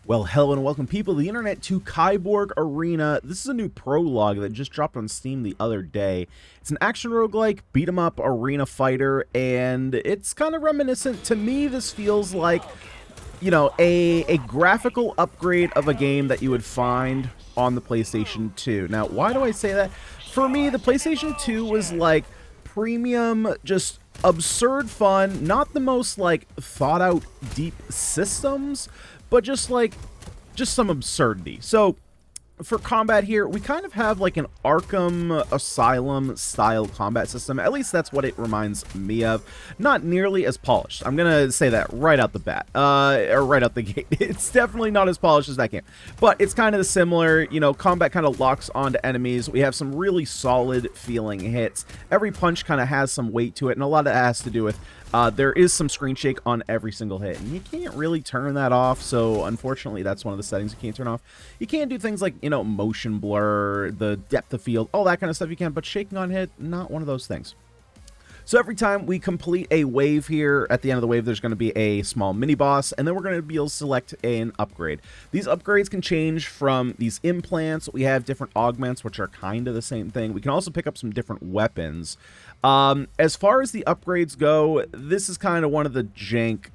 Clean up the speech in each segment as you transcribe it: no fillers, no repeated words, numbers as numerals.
Well, hello and welcome people to the internet to KIBORG Arena. This is a new prologue that just dropped on Steam the other day. It's an action roguelike, beat 'em up arena fighter, and it's kind of reminiscent. To me, this feels like, you know, a graphical upgrade of a game that you would find on the PlayStation 2. Now, why do I say that? For me, the PlayStation 2 was like premium, just absurd fun, not the most like thought out deep systems, but just some absurdity. So for combat here, we kind of have like an Arkham Asylum style combat system. At least that's what it reminds me of. Not nearly as polished. I'm gonna say that right out the bat, or right out the gate. It's definitely not as polished as that game, but it's kind of similar. You know, combat kind of locks onto enemies. We have some really solid feeling hits. Every punch kind of has some weight to it, and a lot of that has to do with there is some screen shake on every single hit, and you can't really turn that off, so unfortunately that's one of the settings you can't turn off. You can do things like, you know, motion blur, the depth of field, all that kind of stuff you can, but shaking on hit, not one of those things. So every time we complete a wave here, at the end of the wave, there's going to be a small mini-boss, and then we're going to be able to select an upgrade. These upgrades can change from these implants. We have different augments, which are kind of the same thing. We can also pick up some different weapons. As far as the upgrades go, this is kind of one of the jank.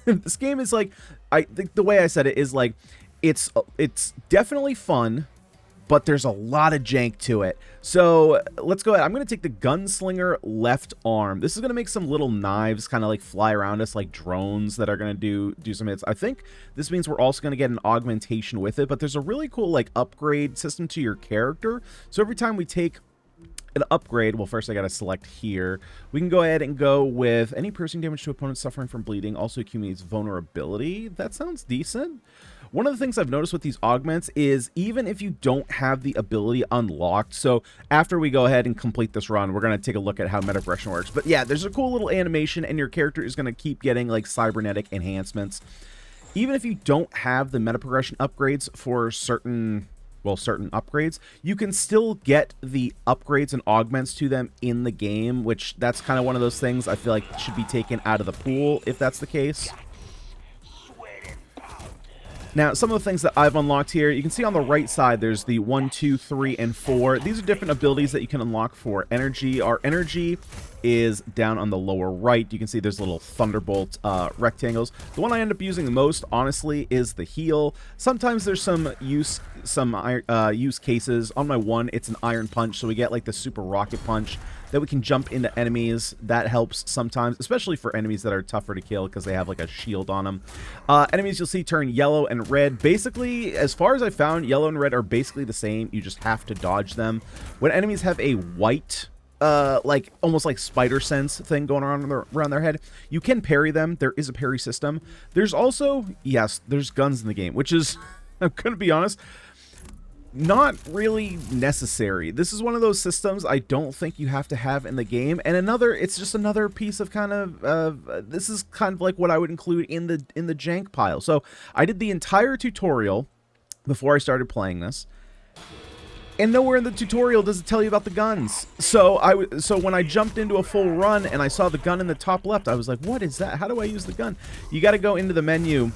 This game is like, I think the way I said it is like, it's definitely fun, but there's a lot of jank to it. So let's go ahead. I'm going to take the gunslinger left arm. This is going to make some little knives kind of like fly around us like drones that are going to do some hits. I think this means we're also going to get an augmentation with it, but there's a really cool like upgrade system to your character. So every time we take an upgrade, well, first I got to select here. We can go ahead and go with any piercing damage to opponents suffering from bleeding, also accumulates vulnerability. That sounds decent. One of the things I've noticed with these augments is even if you don't have the ability unlocked, so after we go ahead and complete this run, we're going to take a look at how metaprogression works. But yeah, there's a cool little animation, and your character is going to keep getting like cybernetic enhancements. Even if you don't have the metaprogression upgrades for certain upgrades, you can still get the upgrades and augments to them in the game, which that's kind of one of those things I feel like should be taken out of the pool if that's the case. Now, some of the things that I've unlocked here, you can see on the right side, there's the 1, 2, 3, and 4. These are different abilities that you can unlock for energy. Our energy is down on the lower right. You can see there's little thunderbolt rectangles. The one I end up using the most, honestly, is the heal. Sometimes there's some use cases. On my one, it's an iron punch, so we get like the super rocket punch that we can jump into enemies. That helps sometimes, especially for enemies that are tougher to kill because they have like a shield on them. Enemies you'll see turn yellow and red. Basically, as far as I found, yellow and red are basically the same. You just have to dodge them. When enemies have a white, like almost like spider sense thing going on around their head, you can parry them. There is a parry system. There's also, yes, there's guns in the game, which is, I'm gonna be honest, not really necessary. This is one of those systems I don't think you have to have in the game. And it's just another piece of kind of, this is kind of like what I would include in the jank pile. So I did the entire tutorial before I started playing this, and nowhere in the tutorial does it tell you about the guns. So when I jumped into a full run and I saw the gun in the top left, I was like, what is that? How do I use the gun? You got to go into the menu,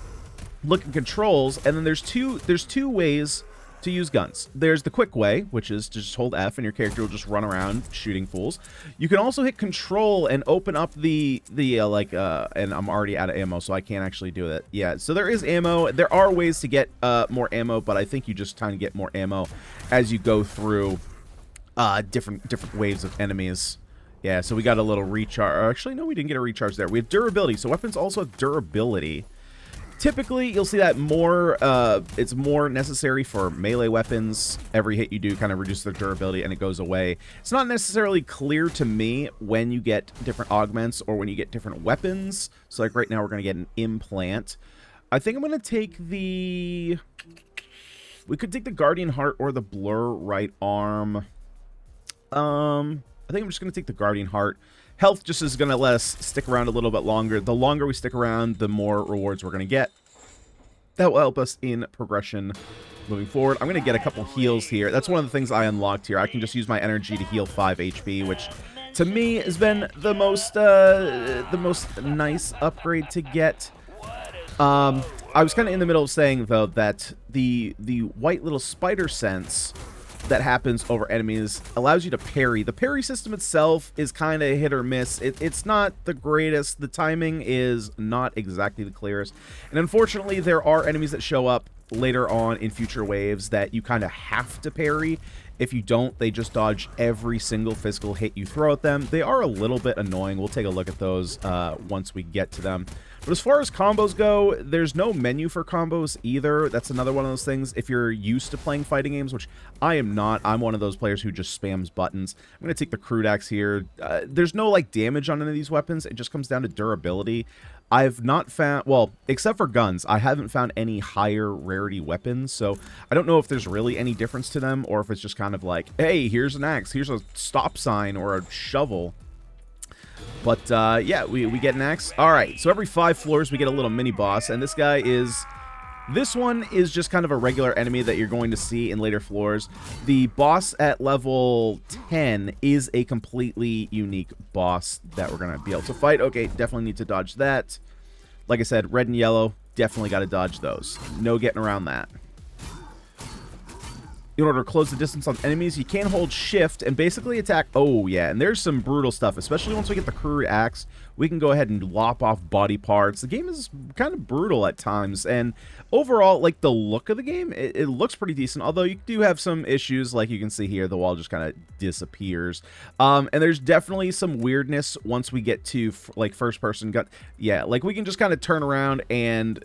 look at controls, and then there's two ways to use guns. There's the quick way, which is to just hold F and your character will just run around shooting fools. You can also hit control and open up the and I'm already out of ammo, so I can't actually do it. Yeah, so there is ammo. There are ways to get more ammo, but I think you just kind of get more ammo as you go through different waves of enemies. Yeah, so we got a little recharge. Actually, no, we didn't get a recharge there. We have durability, so weapons also have durability. Typically, you'll see that it's more necessary for melee weapons. Every hit you do kind of reduces their durability and it goes away. It's not necessarily clear to me when you get different augments or when you get different weapons. So like right now, we're going to get an implant. I think I'm going to take we could take the Guardian Heart or the Blur right arm. I think I'm just going to take the Guardian Heart. Health just is going to let us stick around a little bit longer. The longer we stick around, the more rewards we're going to get. That will help us in progression moving forward. I'm going to get a couple heals here. That's one of the things I unlocked here. I can just use my energy to heal 5 HP, which to me has been the most nice upgrade to get. I was kind of in the middle of saying, though, that the white little spider sense that happens over enemies allows you to parry. The parry system itself is kind of hit or miss. It's not the greatest. The timing is not exactly the clearest. And unfortunately, there are enemies that show up later on in future waves that you kind of have to parry. If you don't, they just dodge every single physical hit you throw at them. They are a little bit annoying. We'll take a look at those once we get to them. But as far as combos go, there's no menu for combos either. That's another one of those things. If you're used to playing fighting games, which I am not, I'm one of those players who just spams buttons. I'm going to take the crude axe here. There's no like damage on any of these weapons. It just comes down to durability. I've not found, well, except for guns, I haven't found any higher rarity weapons, so I don't know if there's really any difference to them, or if it's just kind of like, hey, here's an axe, here's a stop sign, or a shovel. But, yeah, we get an axe. Alright, so every 5 floors we get a little mini-boss, and this guy is... This one is just kind of a regular enemy that you're going to see in later floors. The boss at level 10 is a completely unique boss that we're going to be able to fight. Okay, definitely need to dodge that. Like I said, red and yellow, definitely got to dodge those. No getting around that. In order to close the distance on enemies, you can hold shift and basically attack. Oh, yeah, and there's some brutal stuff, especially once we get the crude axe. We can go ahead and lop off body parts. The game is kind of brutal at times, and overall, like, the look of the game, it looks pretty decent, although you do have some issues. Like you can see here, the wall just kind of disappears. And there's definitely some weirdness once we get to, like, first-person gun. Yeah, like, we can just kind of turn around and...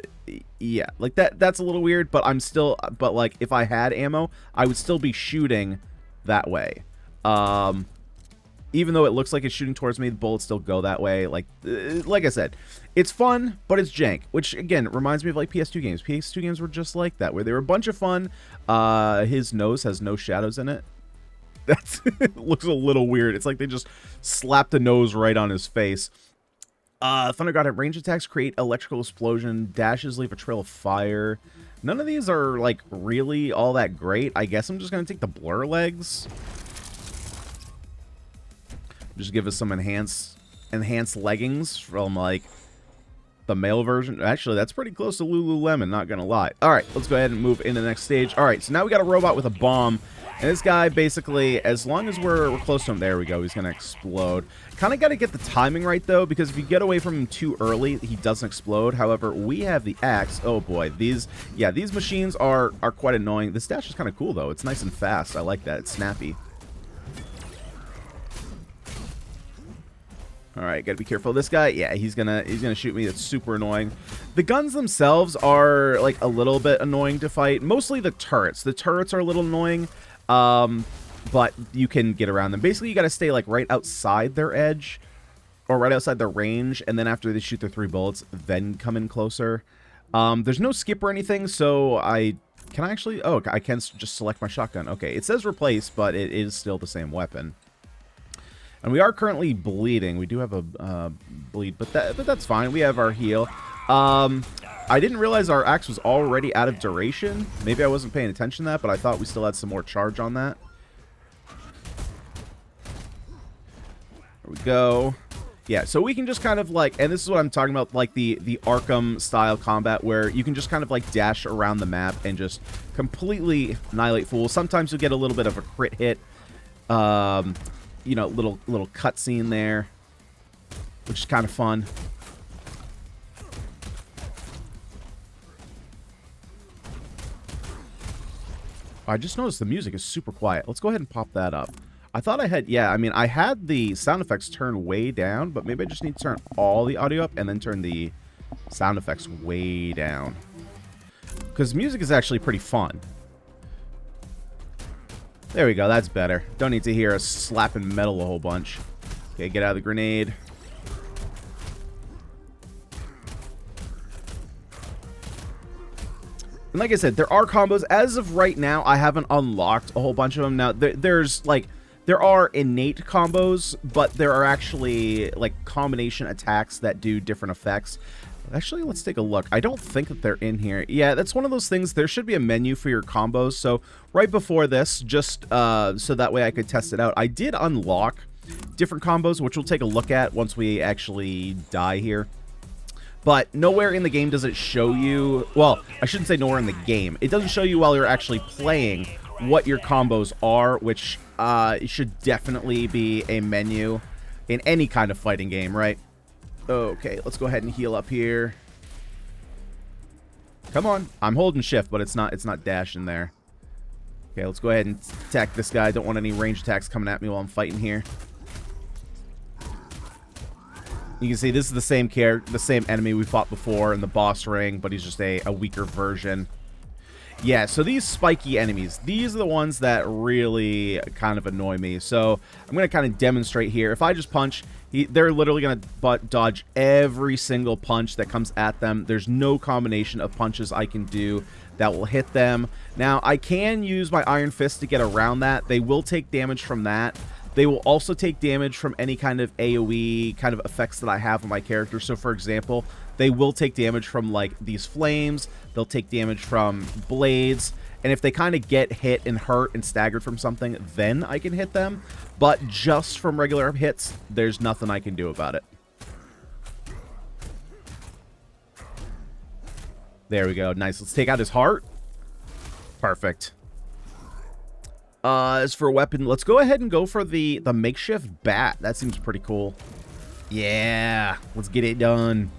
Yeah, like that's a little weird, but I'm still, but like if I had ammo, I would still be shooting that way. Even though it looks like it's shooting towards me, the bullets still go that way. Like I said, it's fun, but it's jank, which again reminds me of like PS2 games. PS2 games were just like that, where they were a bunch of fun. His nose has no shadows in it. That's looks a little weird. It's like they just slapped a nose right on his face. Thunder God at range attacks create electrical explosion. Dashes leave a trail of fire. None of these are, like, really all that great. I guess I'm just going to take the blur legs. Just give us some enhanced leggings from, like, the male version. Actually, that's pretty close to Lululemon, not going to lie. Alright, let's go ahead and move into the next stage. Alright, so now we got a robot with a bomb. And this guy, basically, as long as we're close to him, there we go, he's going to explode. Kind of got to get the timing right, though, because if you get away from him too early, he doesn't explode. However, we have the axe. Oh, boy. These machines are quite annoying. This dash is kind of cool, though. It's nice and fast. I like that. It's snappy. Alright, gotta be careful. This guy, yeah, he's gonna shoot me. That's super annoying. The guns themselves are, like, a little bit annoying to fight. Mostly the turrets. The turrets are a little annoying. But you can get around them. Basically, you got to stay like right outside their edge or right outside their range, and then after they shoot their 3 bullets, then come in closer. There's no skip or anything, so I can just select my shotgun. Okay, it says replace, but it is still the same weapon. And we are currently bleeding. We do have a bleed, but that's fine. We have our heal. I didn't realize our axe was already out of duration. Maybe I wasn't paying attention to that, but I thought we still had some more charge on that. There we go. Yeah, so we can just kind of like, and this is what I'm talking about, like the Arkham style combat, where you can just kind of like dash around the map and just completely annihilate fools. Sometimes you'll get a little bit of a crit hit. You know, little cutscene there, which is kind of fun. I just noticed the music is super quiet. Let's go ahead and pop that up. I thought I had, yeah, I mean, I had the sound effects turned way down, but maybe I just need to turn all the audio up and then turn the sound effects way down. Because music is actually pretty fun. There we go, that's better. Don't need to hear us slapping metal a whole bunch. Okay, get out of the grenade. And like I said, there are combos. As of right now, I haven't unlocked a whole bunch of them. Now, there are innate combos, but there are actually, like, combination attacks that do different effects. Actually, let's take a look. I don't think that they're in here. Yeah, that's one of those things. There should be a menu for your combos. So, right before this, just so that way I could test it out, I did unlock different combos, which we'll take a look at once we actually die here. but nowhere in the game does it show you, well, I shouldn't say nowhere in the game. It doesn't show you while you're actually playing what your combos are, which should definitely be a menu in any kind of fighting game, right? Okay, let's go ahead and heal up here. Come on. I'm holding shift, but it's not dashing there. Okay, let's go ahead and attack this guy. Don't want any range attacks coming at me while I'm fighting here. You can see this is the same enemy we fought before in the boss ring, but he's just a weaker version. Yeah, so these spiky enemies, these are the ones that really kind of annoy me. So I'm going to kind of demonstrate here. If I just punch, they're literally going to dodge every single punch that comes at them. There's no combination of punches I can do that will hit them. Now, I can use my Iron Fist to get around that. They will take damage from that. They will also take damage from any kind of AoE kind of effects that I have on my character. So, for example, they will take damage from, like, these flames. They'll take damage from blades. And if they kind of get hit and hurt and staggered from something, then I can hit them. But just from regular hits, there's nothing I can do about it. There we go. Nice. Let's take out his heart. Perfect. As for a weapon, let's go ahead and go for the makeshift bat. That seems pretty cool. Yeah. Let's get it done.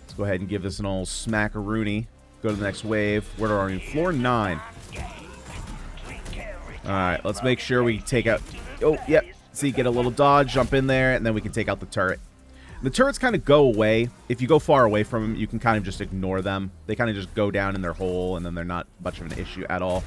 Let's go ahead and give this an old smackaroony. Go to the next wave. Where are we? Floor 9. Alright, let's make sure we take out... Oh, yep. See, get a little dodge, jump in there, and then we can take out the turret. The turrets kind of go away. If you go far away from them, you can kind of just ignore them. They kind of just go down in their hole, and then they're not much of an issue at all.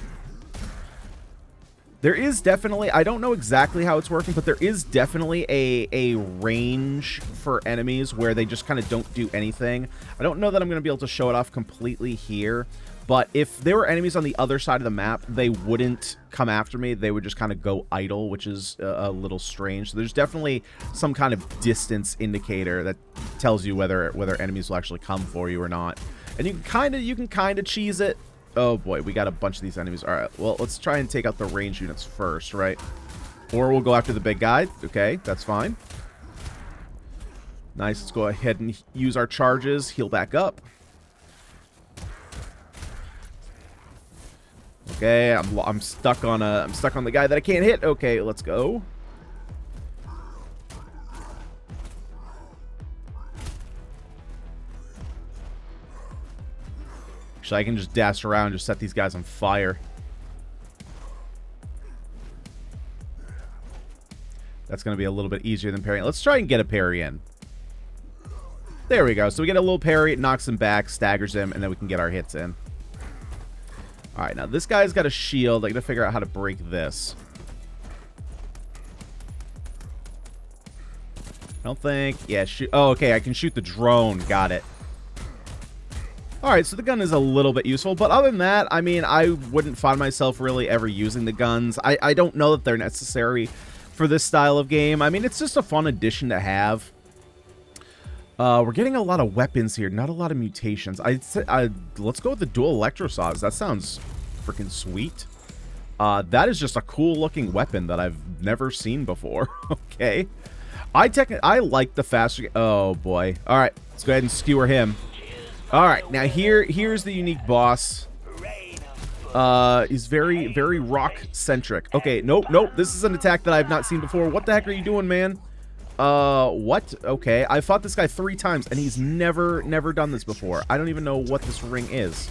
There is definitely... I don't know exactly how it's working, but there is definitely a range for enemies where they just kind of don't do anything. I don't know that I'm going to be able to show it off completely here, but if there were enemies on the other side of the map, they wouldn't come after me. They would just kind of go idle, which is a little strange. So there's definitely some kind of distance indicator that tells you whether enemies will actually come for you or not. And you can kind of cheese it. Oh boy, we got a bunch of these enemies. All right, well, let's try and take out the range units first, right? Or we'll go after the big guy. Okay, that's fine. Nice. Let's go ahead and use our charges. Heal back up. Okay, I'm stuck on the guy that I can't hit. Okay, let's go. Actually, I can just dash around and just set these guys on fire. That's going to be a little bit easier than parrying. Let's try and get a parry in. There we go. So we get a little parry, it knocks him back, staggers him, and then we can get our hits in. Alright, now this guy's got a shield. I gotta figure out how to break this. I don't think... Yeah, shoot... Oh, okay, I can shoot the drone. Got it. Alright, so the gun is a little bit useful, but other than that, I mean, I wouldn't find myself really ever using the guns. I don't know that they're necessary for this style of game. I mean, it's just a fun addition to have. We're getting a lot of weapons here, not a lot of mutations. Let's go with the dual electrosaws. That sounds freaking sweet. That is just a cool looking weapon that I've never seen before. Okay. I like the faster... Oh boy. Alright, let's go ahead and skewer him. Alright, now here's the unique boss. He's very, very rock-centric. Okay, nope. This is an attack that I've not seen before. What the heck are you doing, man? What? Okay, I fought this guy 3 times, and he's never done this before. I don't even know what this ring is.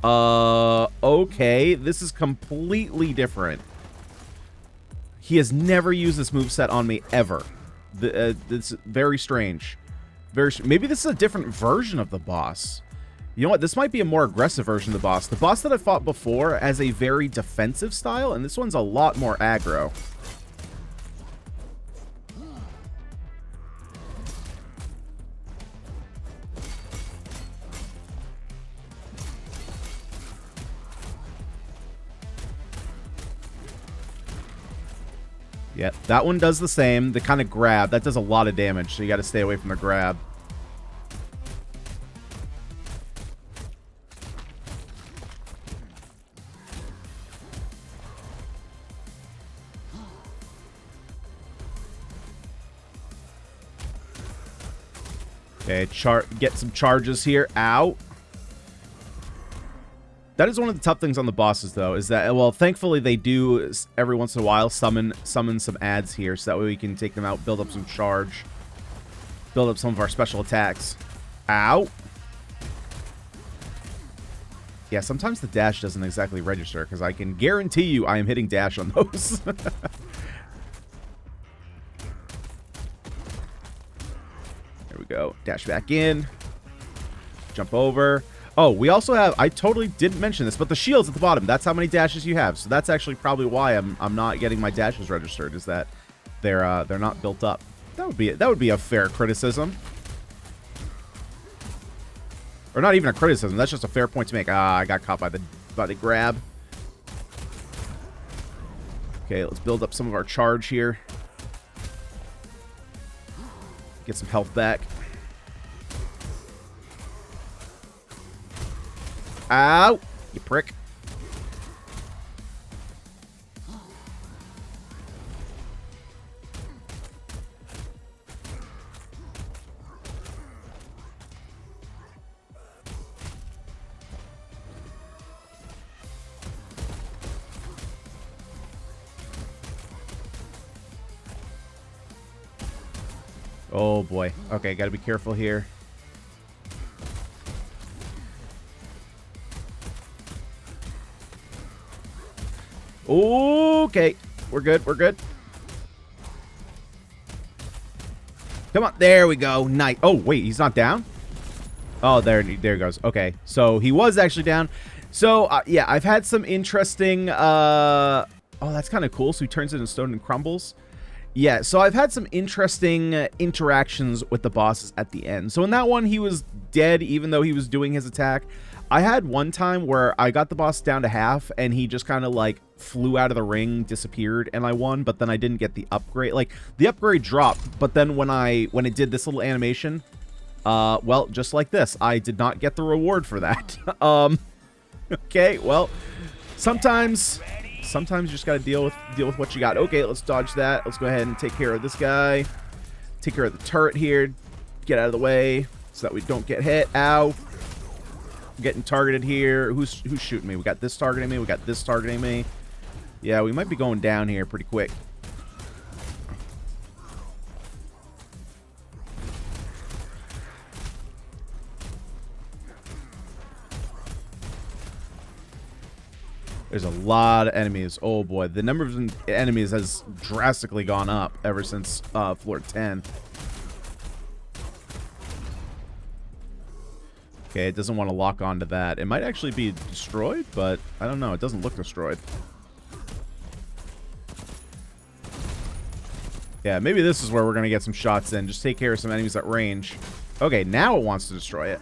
Okay, this is completely different. He has never used this moveset on me, ever. It's very strange. Maybe this is a different version of the boss. You know what? This might be a more aggressive version of the boss. The boss that I fought before has a very defensive style, and this one's a lot more aggro. Yeah, that one does the same. The kind of grab. That does a lot of damage, so you got to stay away from the grab. Okay, get some charges here. Ow. That is one of the tough things on the bosses, though, is that, well, thankfully they do every once in a while summon some ads here, so that way we can take them out, build up some charge, build up some of our special attacks. Ow. Yeah, sometimes the dash doesn't exactly register, because I can guarantee you I am hitting dash on those. There we go. Dash back in. Jump over. Oh, we also have, I totally didn't mention this, but the shield's at the bottom. That's how many dashes you have. So that's actually probably why I'm not getting my dashes registered, is that they're not built up. That would be a fair criticism. Or not even a criticism, that's just a fair point to make. Ah, I got caught by the grab. Okay, let's build up some of our charge here. Get some health back. Ow! You prick. Oh boy. Okay, gotta be careful here. Okay, we're good, we're good. Come on, there we go. Nice. Oh, wait, he's not down? Oh, there he goes. Okay, so he was actually down. So, yeah, I've had some interesting, oh, that's kind of cool. So he turns into stone and crumbles. Yeah, so I've had some interesting interactions with the bosses at the end. So in that one, he was dead even though he was doing his attack. I had one time where I got the boss down to half and he just kind of like flew out of the ring, disappeared, and I won, but then I didn't get the upgrade. Like, the upgrade dropped, but then when it did this little animation, well, just like this, I did not get the reward for that. Okay, well, sometimes you just gotta deal with what you got. Okay, let's dodge that. Let's go ahead and take care of this guy. Take care of the turret here. Get out of the way so that we don't get hit. Ow. I'm getting targeted here. Who's shooting me? We got this targeting me. We got this targeting me. Yeah, we might be going down here pretty quick. There's a lot of enemies. Oh boy, the number of enemies has drastically gone up ever since floor 10. Okay, it doesn't want to lock onto that. It might actually be destroyed, but I don't know. It doesn't look destroyed. Yeah, maybe this is where we're going to get some shots in. Just take care of some enemies at range. Okay, now it wants to destroy it.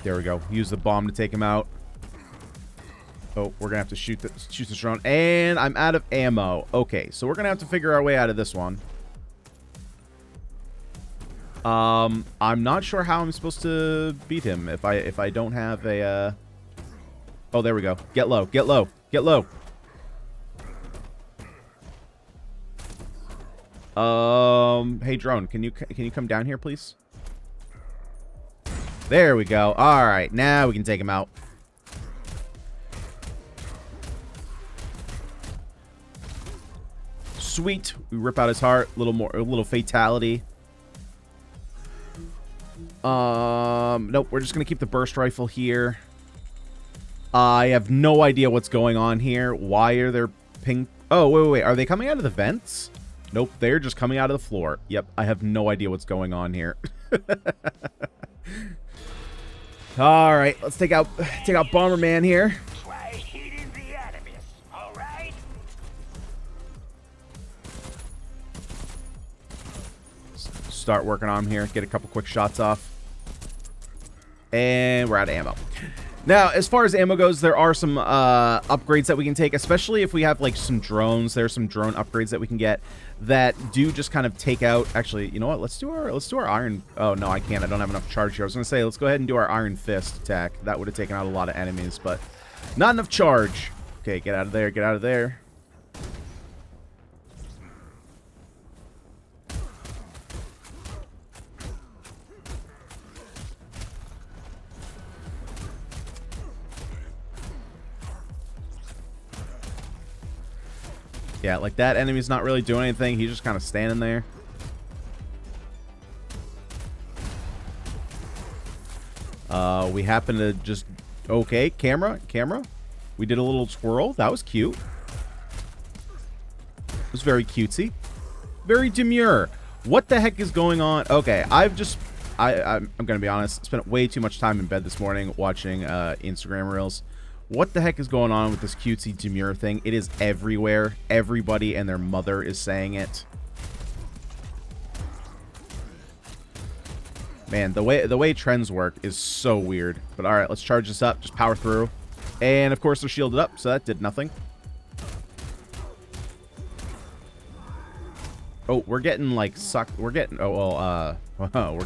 There we go. Use the bomb to take him out. Oh, we're gonna have to shoot this drone, and I'm out of ammo. Okay, so we're gonna have to figure our way out of this one. I'm not sure how I'm supposed to beat him if I don't have a. Oh, there we go. Get low. Get low. Get low. Hey drone, can you come down here, please? There we go. All right, now we can take him out. Sweet. We rip out his heart. A little fatality. Nope. We're just gonna keep the burst rifle here. I have no idea what's going on here. Why are there ping? Oh, wait. Are they coming out of the vents? Nope. They're just coming out of the floor. Yep. I have no idea what's going on here. All right. Let's take out Bomberman here. Start working on him here. Get a couple quick shots off. And we're out of ammo. Now, as far as ammo goes, there are some upgrades that we can take, especially if we have like some drones. There's some drone upgrades that we can get that do just kind of take out. Actually, you know what? Let's do our iron. Oh no, I can't. I don't have enough charge here. I was gonna say let's go ahead and do our iron fist attack. That would have taken out a lot of enemies, but not enough charge. Okay, get out of there. Get out of there. Yeah, like that enemy's not really doing anything. He's just kind of standing there. We happen to just... Okay, camera. We did a little twirl. That was cute. It was very cutesy. Very demure. What the heck is going on? Okay, I'm going to be honest. Spent way too much time in bed this morning watching Instagram Reels. What the heck is going on with this cutesy demure thing? It is everywhere. Everybody and their mother is saying it. Man, the way trends work is so weird. But alright, let's charge this up. Just power through. And of course they're shielded up, so that did nothing. Oh, we're getting like sucked. We're getting we're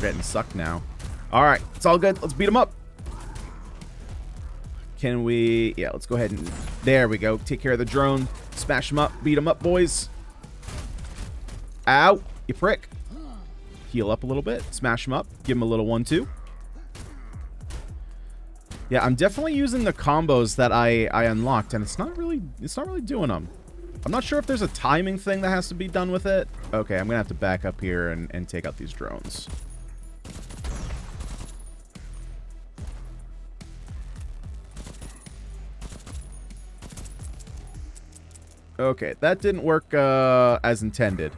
getting sucked now. Alright, it's all good. Let's beat them up. Can we... Yeah, let's go ahead and... There we go. Take care of the drone. Smash them up. Beat them up, boys. Ow. You prick. Heal up a little bit. Smash them up. Give them a little 1-2. Yeah, I'm definitely using the combos that I unlocked, and it's not really doing them. I'm not sure if there's a timing thing that has to be done with it. Okay, I'm going to have to back up here and take out these drones. Okay, that didn't work as intended.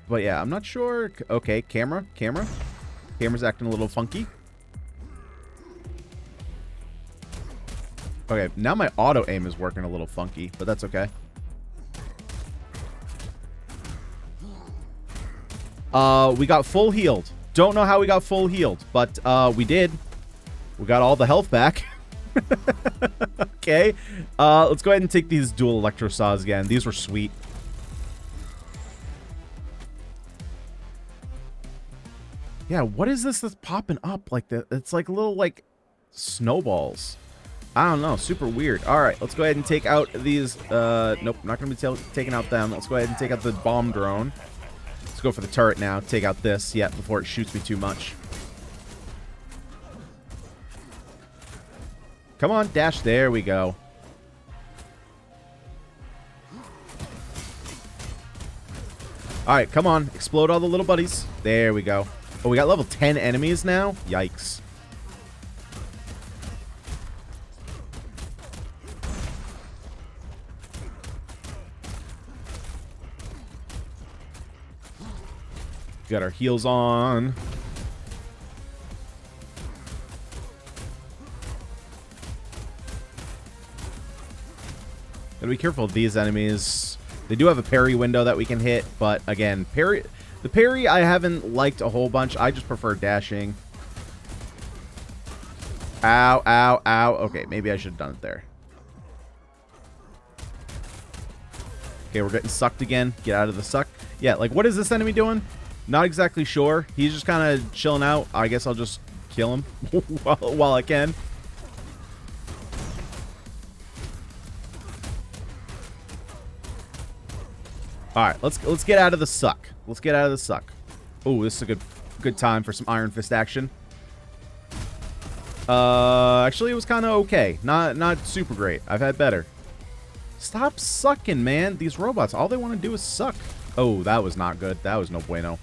But yeah, I'm not sure. Okay, camera. Camera's acting a little funky. Okay, now my auto aim is working a little funky, but that's okay. We got full healed. Don't know how we got full healed, but we did. We got all the health back. Okay, let's go ahead and take these dual electro saws again. These were sweet. Yeah, what is this that's popping up like that? It's like little like snowballs. I don't know, super weird. All right, let's go ahead and take out these. Nope, not gonna be taking out them. Let's go ahead and take out the bomb drone. Let's go for the turret now. Take out this, yeah, before it shoots me too much. Come on, dash. There we go. All right, come on. Explode all the little buddies. There we go. Oh, we got level 10 enemies now? Yikes. Got our heals on. Gotta be careful of these enemies. They do have a parry window that we can hit, but again, the parry I haven't liked a whole bunch. I just prefer dashing. Ow, ow, ow. Okay, maybe I should have done it there. Okay, we're getting sucked again. Get out of the suck. Yeah, like, what is this enemy doing? Not exactly sure. He's just kind of chilling out. I guess I'll just kill him while I can. All right, let's get out of the suck. Let's get out of the suck. Oh, this is a good time for some Iron Fist action. Actually, it was kind of okay. Not super great. I've had better. Stop sucking, man. These robots, all they want to do is suck. Oh, that was not good. That was no bueno.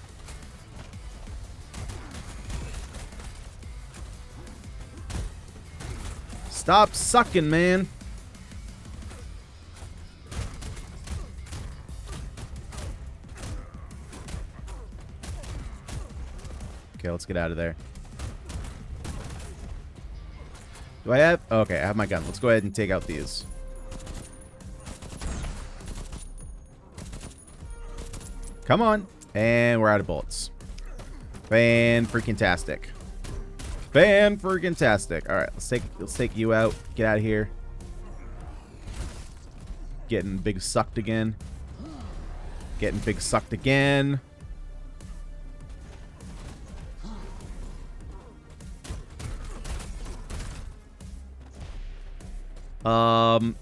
Stop sucking, man. Okay, let's get out of there. Do I have... Okay, I have my gun. Let's go ahead and take out these. Come on. And we're out of bullets. Fan-freaking-tastic. Fan-freaking-tastic. All right, let's take you out. Get out of here. Getting big sucked again. Getting big sucked again.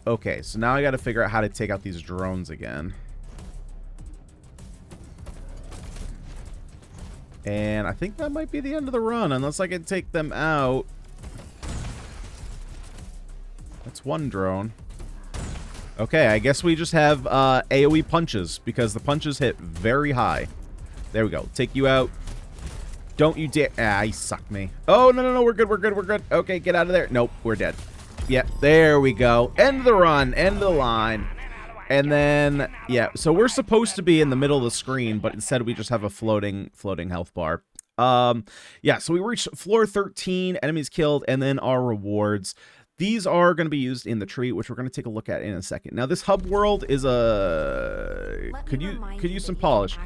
Okay, so now I got to figure out how to take out these drones again. And I think that might be the end of the run, unless I can take them out. That's one drone. Okay, I guess we just have AoE punches, because the punches hit very high. There we go. Take you out. Don't you dare. Ah, he sucked me. Oh, no, we're good, we're good, we're good. Okay, get out of there. Nope, we're dead. Yeah, there we go. End of the run, end of the line. And then, yeah, so we're supposed to be in the middle of the screen, but instead we just have a floating health bar. Yeah, so we reached floor 13, enemies killed, and then our rewards. These are going to be used in the tree, which we're going to take a look at in a second. Now, this hub world is a... Could use some polish.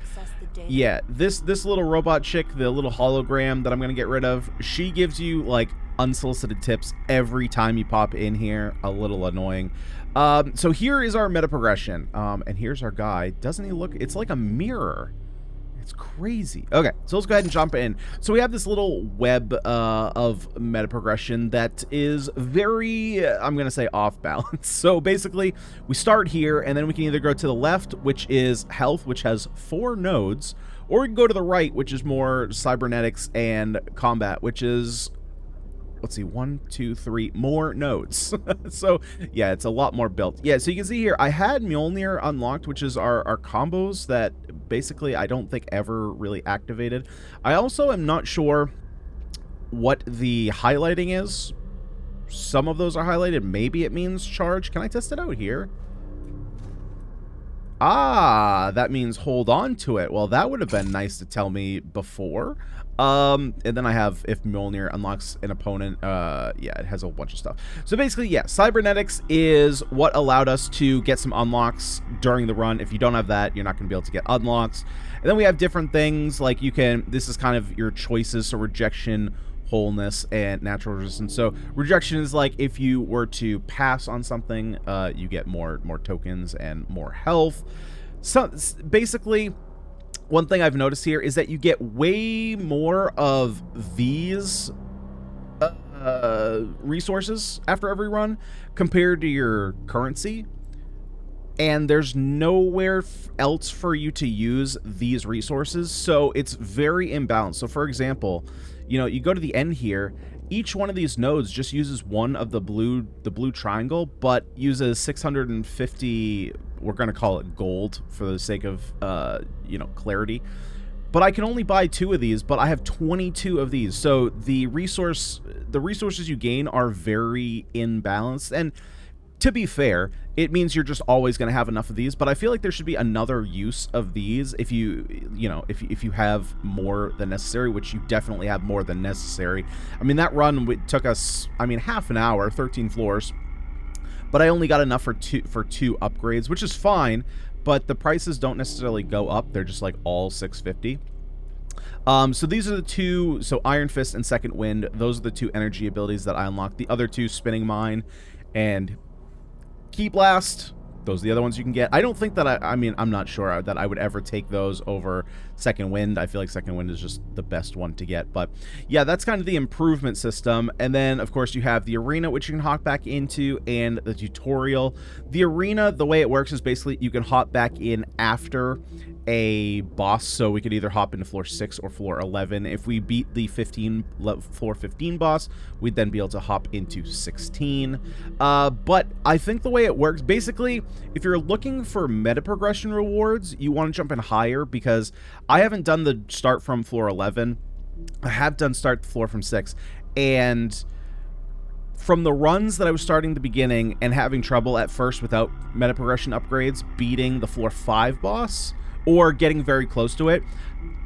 Yeah, this little robot chick, the little hologram that I'm going to get rid of, she gives you, like, unsolicited tips every time you pop in here. A little annoying. So here is our meta progression. And here's our guy. Doesn't he look... It's like a mirror. It's crazy. Okay, so let's go ahead and jump in. So we have this little web of meta progression that is very, I'm going to say, off balance. So basically, we start here, and then we can either go to the left, which is health, which has 4 nodes, or we can go to the right, which is more cybernetics and combat, which is... Let's see, 1, 2, 3 more nodes. So yeah, it's a lot more built. Yeah, so you can see here, I had Mjolnir unlocked, which is our combos that basically I don't think ever really activated. I also am not sure what the highlighting is. Some of those are highlighted. Maybe it means charge. Can I test it out here? Ah, that means hold on to it. Well, that would have been nice to tell me before. And then I have if Mjolnir unlocks an opponent, yeah, it has a bunch of stuff. So basically, yeah, cybernetics is what allowed us to get some unlocks during the run. If you don't have that, you're not going to be able to get unlocks. And then we have different things like you can, this is kind of your choices, so rejection, wholeness, and natural resistance. So rejection is like if you were to pass on something, you get more tokens and more health. So basically, one thing I've noticed here is that you get way more of these resources after every run compared to your currency. And there's nowhere else for you to use these resources, so it's very imbalanced. So for example, you know, you go to the end here, each one of these nodes just uses one of the blue triangle, but uses 650, we're going to call it gold for the sake of, you know, clarity. But I can only buy 2 of these, but I have 22 of these. So the resources you gain are very imbalanced. And to be fair, it means you're just always going to have enough of these, but I feel like there should be another use of these if you know, if you have more than necessary, which you definitely have more than necessary. I mean, that run took us, I mean, half an hour, 13 floors, but I only got enough for two upgrades, which is fine, but the prices don't necessarily go up. They're just like all 650. So these are the 2, so Iron Fist and Second Wind, those are the 2 energy abilities that I unlocked. The other 2, Spinning Mine and Key Blast, those are the other ones you can get. I don't think that I mean, I'm not sure that I would ever take those over Second Wind. I feel like Second Wind is just the best one to get. But yeah, that's kind of the improvement system. And then, of course, you have the arena, which you can hop back into, and the tutorial. The arena, the way it works is basically you can hop back in after a boss, so we could either hop into floor 6 or floor 11. If we beat the floor 15 boss, we'd then be able to hop into 16. But I think the way it works, basically, if you're looking for meta progression rewards, you want to jump in higher, because I haven't done the start from floor 11. I have done start the floor from 6, and from the runs that I was starting at the beginning and having trouble at first without meta progression upgrades, beating the floor 5 boss, or getting very close to it,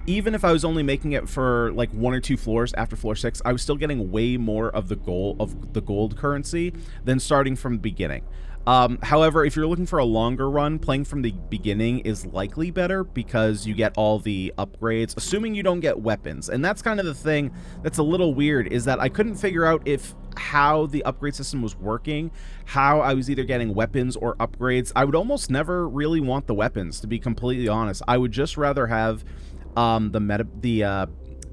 even if I was only making it for like 1 or 2 floors after floor 6, I was still getting way more of the gold currency than starting from the beginning. However, if you're looking for a longer run, playing from the beginning is likely better because you get all the upgrades, assuming you don't get weapons. And that's kind of the thing that's a little weird, is that I couldn't figure out how the upgrade system was working, how I was either getting weapons or upgrades. I would almost never really want the weapons, to be completely honest. I would just rather have the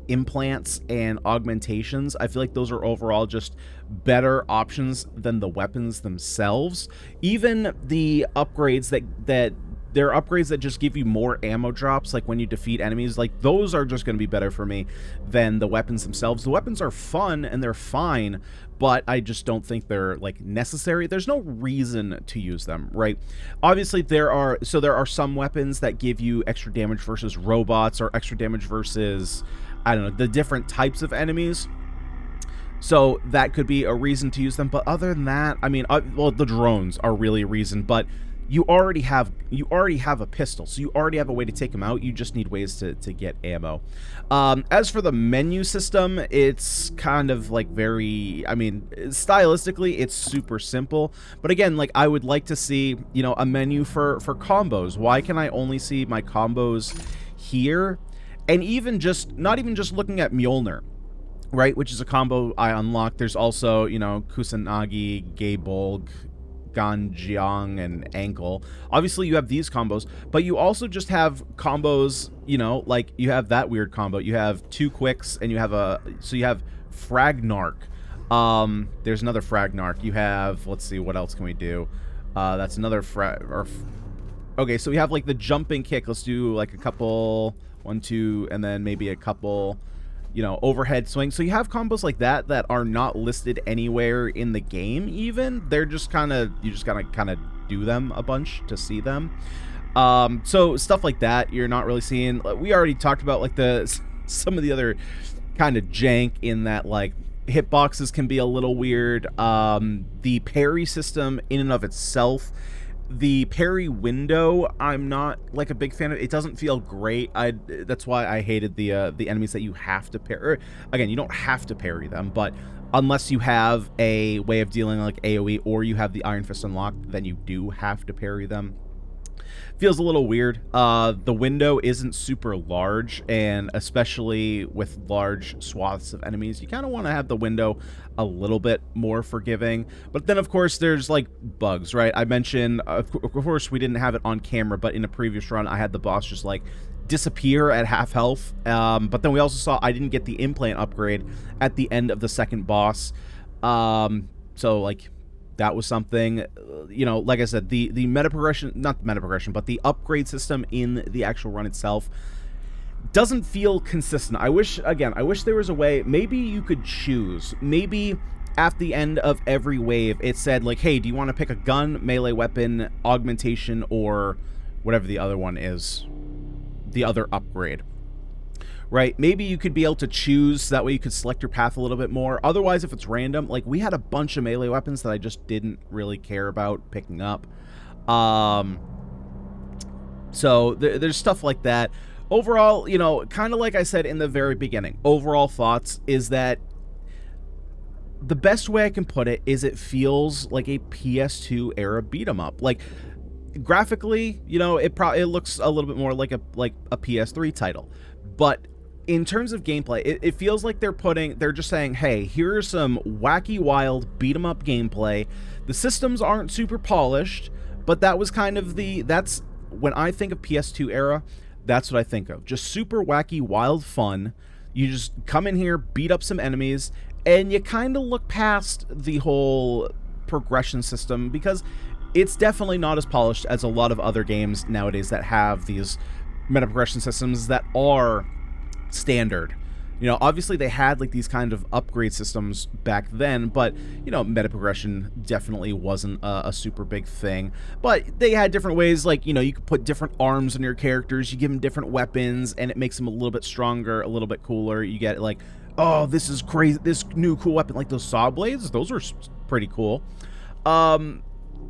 implants and augmentations. I feel like those are overall just better options than the weapons themselves. Even the upgrades that there are upgrades that just give you more ammo drops, like when you defeat enemies, like those are just going to be better for me than the weapons themselves. The weapons are fun and they're fine, but I just don't think they're like necessary. There's no reason to use them, right? Obviously there are some weapons that give you extra damage versus robots, or extra damage versus, I don't know, the different types of enemies. So that could be a reason to use them. But other than that, I mean, well, the drones are really a reason, but you already have a pistol, so you already have a way to take them out. You just need ways to get ammo. As for the menu system, it's kind of like very, I mean, stylistically, it's super simple. But again, like, I would like to see, you know, a menu for combos. Why can I only see my combos here? And even just, not even just looking at Mjolnir, right, which is a combo I unlocked. There's also, you know, Kusanagi, KIBORG, Ganyonz, and Ankle. Obviously, you have these combos, but you also just have combos, you know, like you have that weird combo. You have 2 quicks, and you have so you have Fragnark. There's another Fragnark. You have, let's see, what else can we do? That's another okay, so we have like the jumping kick. Let's do like a couple, 1, 2, and then maybe a couple, you know, overhead swing. So you have combos like that that are not listed anywhere in the game even. They're just kind of, you just gotta kind of do them a bunch to see them. So stuff like that you're not really seeing. We already talked about like some of the other kind of jank in that, like hitboxes can be a little weird. The parry system in and of itself, the parry window, I'm not like a big fan of. It doesn't feel great. That's why I hated the enemies that you have to parry. Again, you don't have to parry them, but unless you have a way of dealing like AoE or you have the Iron Fist unlocked, then you do have to parry them. Feels a little weird. The window isn't super large, and especially with large swaths of enemies, you kind of want to have the window a little bit more forgiving. But then, of course, there's like bugs, right? I mentioned, of course, we didn't have it on camera, but in a previous run, I had the boss just like disappear at half health. But then we also saw I didn't get the implant upgrade at the end of the second boss. So like, that was something, you know, like I said, the metaprogression, not metaprogression, but the upgrade system in the actual run itself doesn't feel consistent. I wish there was a way, maybe you could choose, maybe at the end of every wave, it said like, hey, do you want to pick a gun, melee weapon, augmentation, or whatever the other one is, the other upgrade. Right, maybe you could be able to choose, that way you could select your path a little bit more. Otherwise, if it's random, like we had a bunch of melee weapons that I just didn't really care about picking up. So there's stuff like that. Overall, you know, kind of like I said in the very beginning, overall thoughts is that the best way I can put it is it feels like a PS2 era beat 'em up. Like graphically, you know, it looks a little bit more like a PS3 title, but in terms of gameplay, it feels like they're just saying, hey, here's some wacky, wild, beat-em-up gameplay. The systems aren't super polished, but that was kind of that's, when I think of PS2 era, that's what I think of. Just super wacky, wild fun. You just come in here, beat up some enemies, and you kind of look past the whole progression system, because it's definitely not as polished as a lot of other games nowadays that have these meta-progression systems that are standard. You know, obviously they had like these kind of upgrade systems back then, but you know, meta progression definitely wasn't a super big thing. But they had different ways, like, you know, you could put different arms on your characters, you give them different weapons, and it makes them a little bit stronger, a little bit cooler. You get like, oh, this is crazy, this new cool weapon, like those saw blades, those were pretty cool.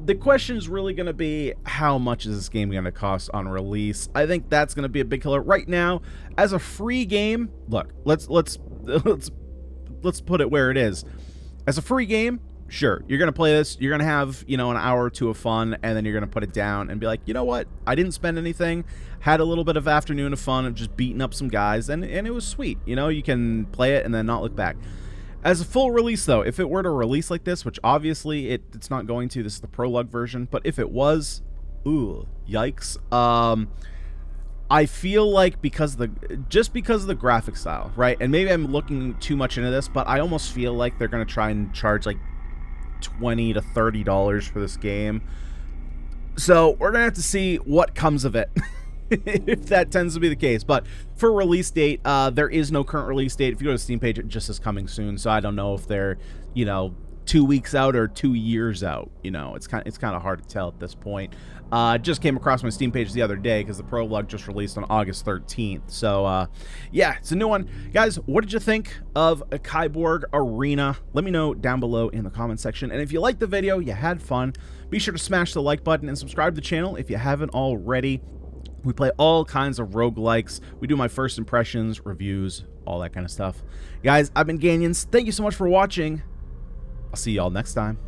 The question is really going to be, how much is this game going to cost on release? I think that's going to be a big killer. Right now, as a free game, look, let's put it where it is. As a free game, Sure, you're going to play this, you're going to have, you know, an hour or two of fun, and then you're going to put it down and be like, you know what, I didn't spend anything, had a little bit of afternoon of fun of just beating up some guys, and it was sweet. You know, you can play it and then not look back. As a full release, though, if it were to release like this, which obviously it's not going to, this is the prologue version, but if it was, ooh, yikes. I feel like because of the graphic style, right? And maybe I'm looking too much into this, but I almost feel like they're going to try and charge like $20 to $30 for this game. So we're gonna have to see what comes of it if that tends to be the case. But for release date, there is no current release date. If you go to the Steam page, it just says coming soon. So I don't know if they're, you know, 2 weeks out or 2 years out. You know, it's kind of hard to tell at this point. Just came across my Steam page the other day because the prologue just released on August 13th. So yeah, it's a new one. Guys, what did you think of a KIBORG Arena? Let me know down below in the comment section. And if you liked the video, you had fun, be sure to smash the like button and subscribe to the channel if you haven't already. We play all kinds of roguelikes. We do my first impressions, reviews, all that kind of stuff. Guys, I've been Ganyonz. Thank you so much for watching. I'll see y'all next time.